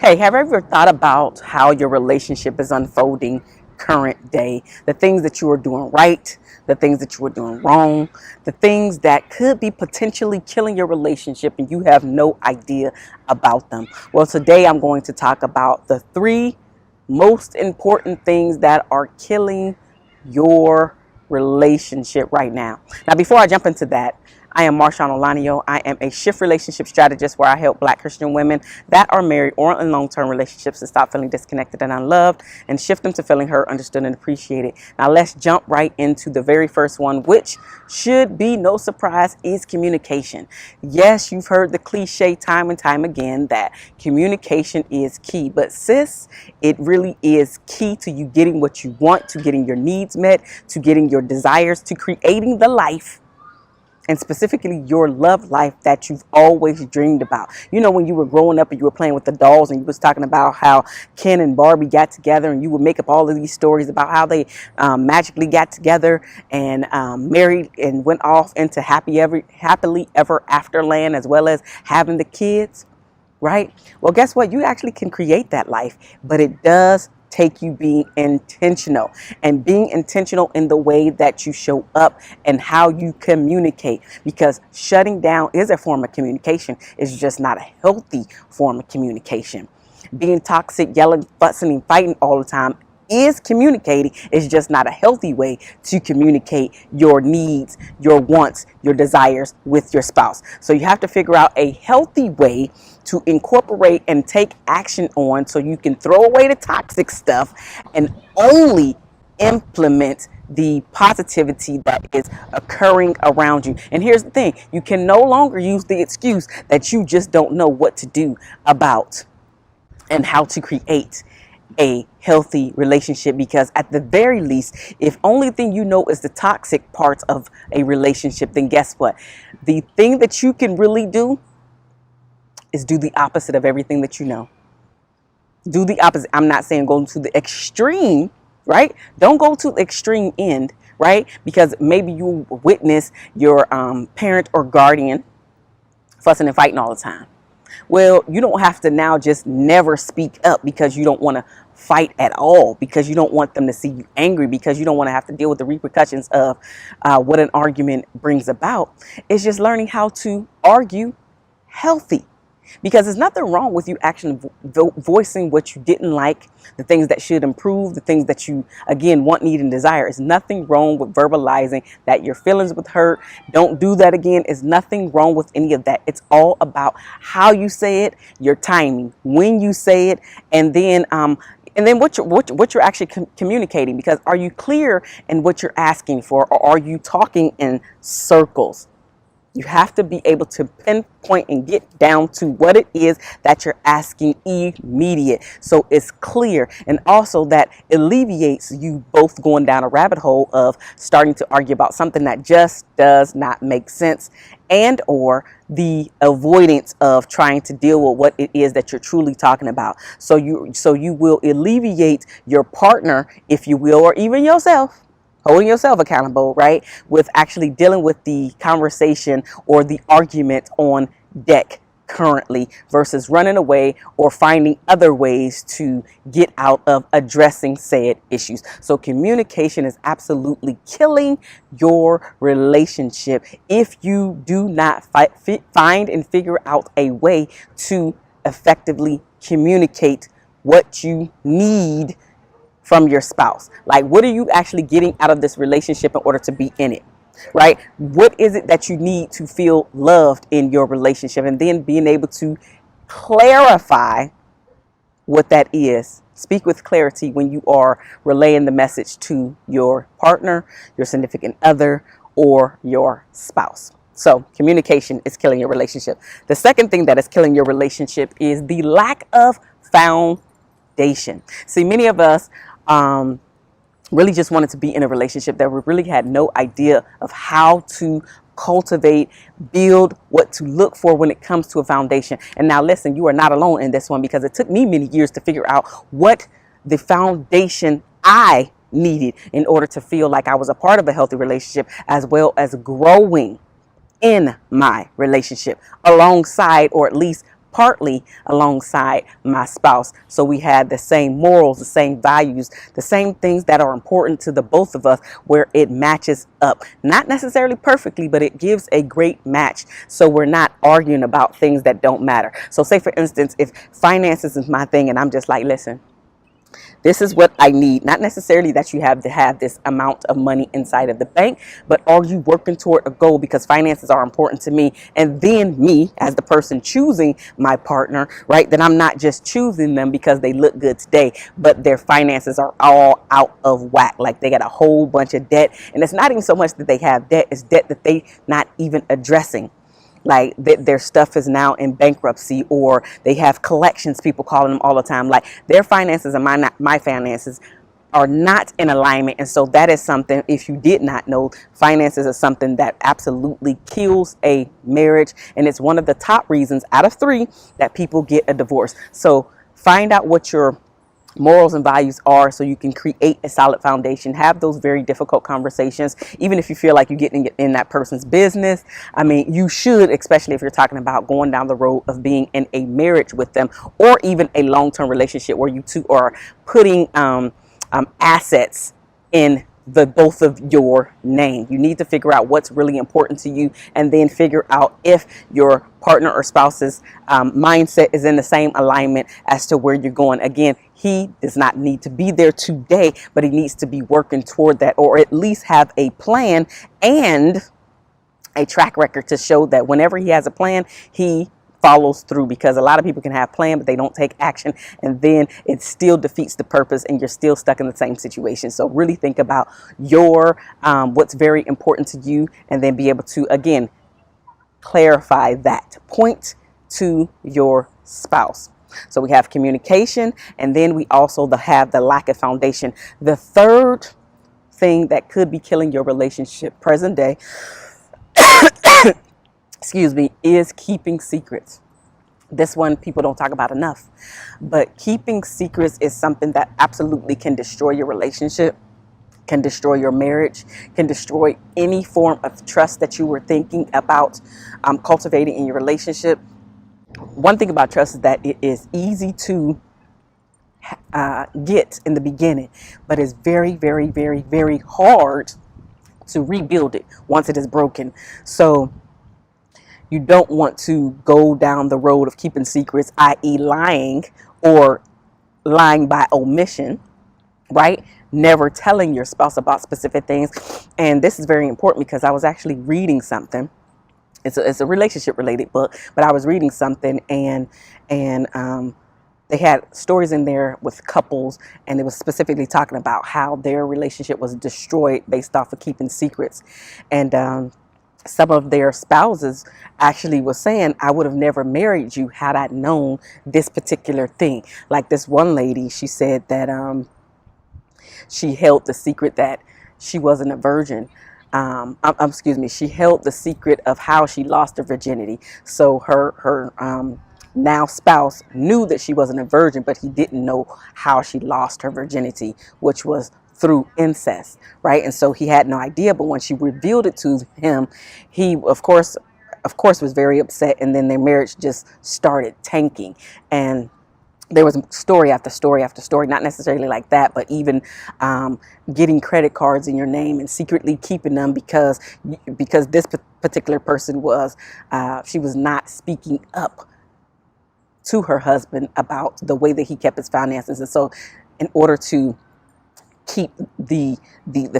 Hey, have you ever thought about how your relationship is unfolding current day? The things that you are doing right, the things that you are doing wrong, the things that could be potentially killing your relationship and you have no idea about them. Well, today I'm going to talk about the three most important things that are killing your relationship right now. Now, before I jump into that, I am Marshawn Olanio. I am a shift relationship strategist where I help Black Christian women that are married or in long-term relationships to stop feeling disconnected and unloved and shift them to feeling heard, understood, and appreciated. Now let's jump right into the very first one, which should be no surprise, is communication. Yes, you've heard the cliche time and time again that communication is key, but sis, it really is key to you getting what you want, to getting your needs met, to getting your desires, to creating the life and specifically your love life that you've always dreamed about. You know, when you were growing up and you were playing with the dolls and you was talking about how Ken and Barbie got together, and you would make up all of these stories about how they magically got together and married and went off into happily ever after land, as well as having the kids, right? Well, guess what? You actually can create that life, but it does take you being intentional, and being intentional in the way that you show up and how you communicate, because shutting down is a form of communication. It's just not a healthy form of communication. Being toxic, yelling, fussing, and fighting all the time is communicating. It's just not a healthy way to communicate your needs, your wants, your desires with your spouse. So you have to figure out a healthy way to incorporate and take action on, so you can throw away the toxic stuff and only implement the positivity that is occurring around you. And here's the thing, you can no longer use the excuse that you just don't know what to do about and how to create a healthy relationship, because at the very least, if only thing you know is the toxic parts of a relationship, then guess what? The thing that you can really do is do the opposite of everything that you know. Do the opposite. I'm not saying go to the extreme, right? Don't go to the extreme end, right? Because maybe you witness your parent or guardian fussing and fighting all the time. Well, you don't have to now just never speak up because you don't want to fight at all, because you don't want them to see you angry, because you don't want to have to deal with the repercussions of what an argument brings about. It's just learning how to argue healthy, because there's nothing wrong with you actually voicing what you didn't like, the things that should improve, the things that you, again, want, need, and desire. There's nothing wrong with verbalizing that your feelings were hurt. Don't do that again. There's nothing wrong with any of that. It's all about how you say it, your timing, when you say it, and then what you're actually communicating. Because are you clear in what you're asking for, or are you talking in circles? You have to be able to pinpoint and get down to what it is that you're asking immediate, so it's clear, and also that alleviates you both going down a rabbit hole of starting to argue about something that just does not make sense, and or the avoidance of trying to deal with what it is that you're truly talking about. So you will alleviate your partner, if you will, or even yourself, holding yourself accountable, right, with actually dealing with the conversation or the argument on deck currently, versus running away or finding other ways to get out of addressing said issues. So communication is absolutely killing your relationship if you do not find and figure out a way to effectively communicate what you need from your spouse. Like, what are you actually getting out of this relationship in order to be in it, right? What is it that you need to feel loved in your relationship? And then being able to clarify what that is. Speak with clarity when you are relaying the message to your partner, your significant other, or your spouse. So communication is killing your relationship. The second thing that is killing your relationship is the lack of foundation. See, many of us really just wanted to be in a relationship that we really had no idea of how to cultivate, build, what to look for when it comes to a foundation. And now listen, you are not alone in this one, because it took me many years to figure out what the foundation I needed in order to feel like I was a part of a healthy relationship, as well as growing in my relationship alongside, or at least partly alongside my spouse. So we had the same morals, the same values, the same things that are important to the both of us, where it matches up. Not necessarily perfectly, but it gives a great match. So we're not arguing about things that don't matter. So say for instance, if finances is my thing and I'm just like, listen, this is what I need. Not necessarily that you have to have this amount of money inside of the bank, but are you working toward a goal? Because finances are important to me. And then me, as the person choosing my partner, right, then I'm not just choosing them because they look good today, but their finances are all out of whack. Like they got a whole bunch of debt. And it's not even so much that they have debt, it's debt that they not even addressing. Like their stuff is now in bankruptcy, or they have collections people calling them all the time. Like their finances and my finances are not in alignment. And so that is something, if you did not know, finances is something that absolutely kills a marriage. And it's one of the top reasons out of 3 that people get a divorce. So find out what your morals and values are, so you can create a solid foundation. Have those very difficult conversations, even if you feel like you're getting in that person's business. I mean, you should, especially if you're talking about going down the road of being in a marriage with them, or even a long-term relationship where you two are putting assets in the both of your name. You need to figure out what's really important to you, and then figure out if your partner or spouse's mindset is in the same alignment as to where you're going. Again, he does not need to be there today, but he needs to be working toward that, or at least have a plan and a track record to show that whenever he has a plan, he follows through. Because a lot of people can have plan, but they don't take action, and then it still defeats the purpose, and you're still stuck in the same situation. So really think about your what's very important to you, and then be able to, again, clarify that. Point to your spouse. So we have communication, and then we also have the lack of foundation. The third thing that could be killing your relationship present day, excuse me, is keeping secrets. This one people don't talk about enough, but keeping secrets is something that absolutely can destroy your relationship, can destroy your marriage, can destroy any form of trust that you were thinking about cultivating in your relationship. One thing about trust is that it is easy to get in the beginning, but it's very, very, very, very hard to rebuild it once it is broken. So you don't want to go down the road of keeping secrets, i.e. lying, or lying by omission, right? Never telling your spouse about specific things. And this is very important because I was actually reading something. It's a relationship related book, but I was reading something, and they had stories in there with couples, and it was specifically talking about how their relationship was destroyed based off of keeping secrets. And some of their spouses actually was saying, I would have never married you had I known this particular thing. Like this one lady, she said that she held the secret that she wasn't a virgin. Excuse me, she held the secret of how she lost her virginity. So her now spouse knew that she wasn't a virgin, but he didn't know how she lost her virginity, which was through incest, right? And so he had no idea, but when she revealed it to him, he of course was very upset, and then their marriage just started tanking. And there was story after story after story, not necessarily like that, but even getting credit cards in your name and secretly keeping them because this particular person was she was not speaking up to her husband about the way that he kept his finances. And so in order to keep the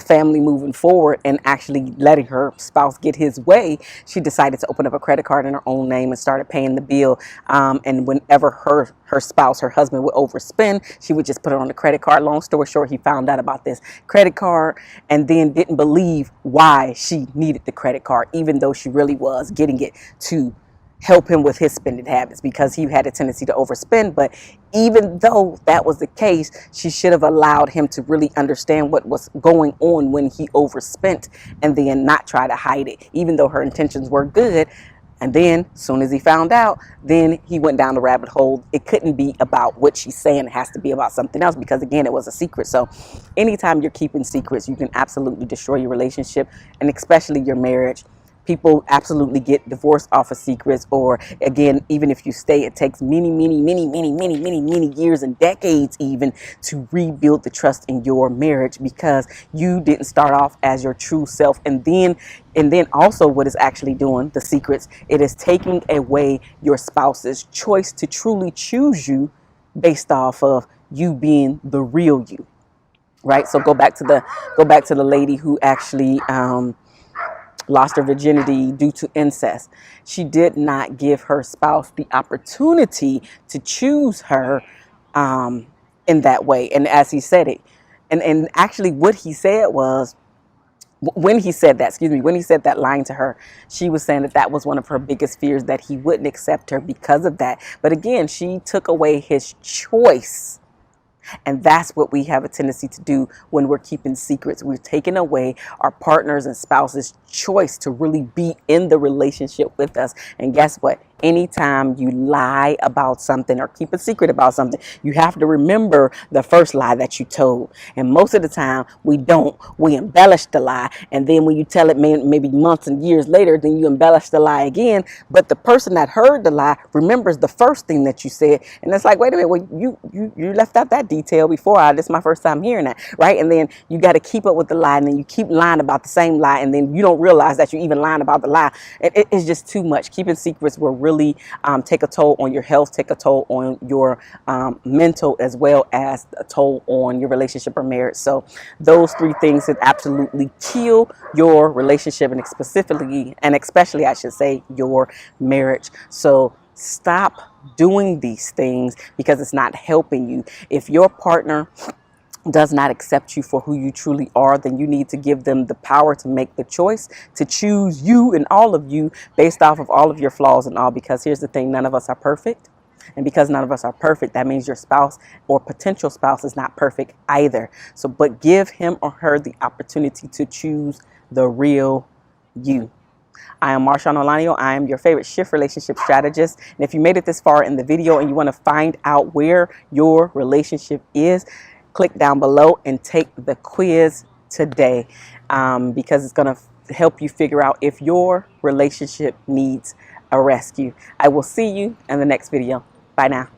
family moving forward and actually letting her spouse get his way, she decided to open up a credit card in her own name and started paying the bill. And whenever her spouse, her husband, would overspend, she would just put it on the credit card. Long story short, he found out about this credit card and then didn't believe why she needed the credit card, even though she really was getting it to help him with his spending habits, because he had a tendency to overspend. But even though that was the case, she should have allowed him to really understand what was going on when he overspent, and then not try to hide it, even though her intentions were good. And then as soon as he found out, then he went down the rabbit hole. It couldn't be about what she's saying. It has to be about something else, because again, it was a secret. So anytime you're keeping secrets, you can absolutely destroy your relationship, and especially your marriage. People absolutely get divorced off of secrets, or again, even if you stay, it takes many years and decades even to rebuild the trust in your marriage, because you didn't start off as your true self. And then also, what is actually doing the secrets, it is taking away your spouse's choice to truly choose you based off of you being the real you, right? So go back to the lady who actually lost her virginity due to incest. She did not give her spouse the opportunity to choose her in that way. And as he said it, and actually what he said was, when he said that, when he said that line to her, she was saying that that was one of her biggest fears, that he wouldn't accept her because of that. But again, she took away his choice. And that's what we have a tendency to do when we're keeping secrets. We're taking away our partners and spouses' choice to really be in the relationship with us. And guess what? Anytime you lie about something or keep a secret about something, you have to remember the first lie that you told. And most of the time, we don't. We embellish the lie. And then when you tell it maybe months and years later, then you embellish the lie again. But the person that heard the lie remembers the first thing that you said. And it's like, wait a minute, well, you left out that detail before. This is my first time hearing that, right? And then you got to keep up with the lie, and then you keep lying about the same lie, and then you don't realize that you even lying about the lie. It's just too much. Keeping secrets will really take a toll on your health, take a toll on your mental, as well as a toll on your relationship or marriage. So those three things that absolutely kill your relationship, and specifically, and especially, I should say, your marriage. So stop doing these things, because it's not helping you. If your partner does not accept you for who you truly are, then you need to give them the power to make the choice to choose you and all of you based off of all of your flaws and all. Because here's the thing, none of us are perfect. And because none of us are perfect, that means your spouse or potential spouse is not perfect either. So, but give him or her the opportunity to choose the real you. I am Marshawn Olanio. I am your favorite shift relationship strategist. And if you made it this far in the video and you want to find out where your relationship is, click down below and take the quiz today, because it's going to help you figure out if your relationship needs a rescue. I will see you in the next video. Bye now.